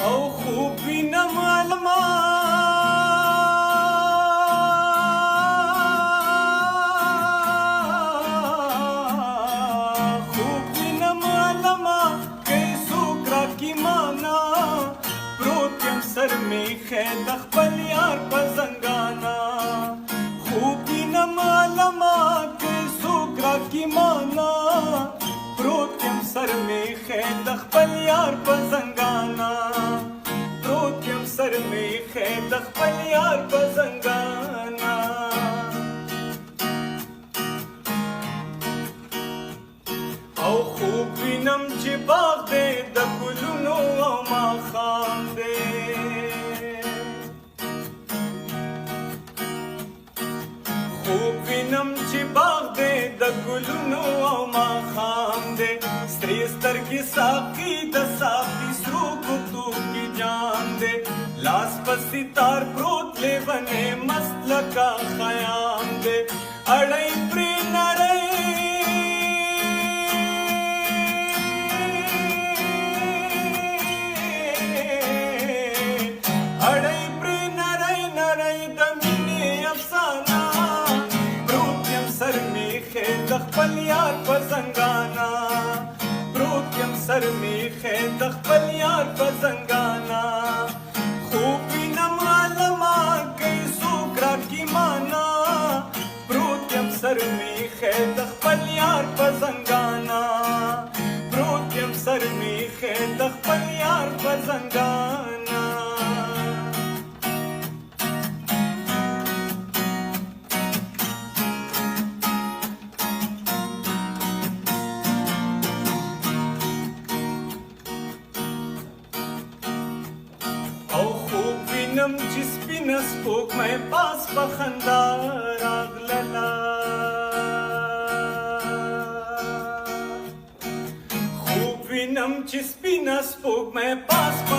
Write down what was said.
او خوب وینم علما خوب وینم علما کیسو کرا کی مانا پروت یم سر میخه د خپل یار په زنګانا خوب وینم علما کیسو کرا کی مانا پروت یم سر میخه د خپل یار په زنګانا پروت یم سر میخه د خپل یار په زنګانا او خوب وینم چې باغ دی د ګلونو او ماښام دی خوب وینم چې باغ دی د ګلونو او ماښام دی سترې سترګې ساقي د ساقي سرو ګوتو کې جان دی لاس په ستار پروت لیونی مست لکه خیام دی اړی پرې نری اړی پرې نری نری د مینې افسانه پروت یم سر میخې د خپل یار په زنګانا پروت یم سر میخې د خپل یار په زنګانا خوب وینم عالمه کیسو کرا کی مانا پروت یم سر میخې د خپل یار په زنګانا پروت یم سر میخې د خپل یار په زنګانا او خوب وینم چې سپینه سپوږمۍ پاس په خندا راغلله خوب وینم چې سپینه سپوږمۍ پاس په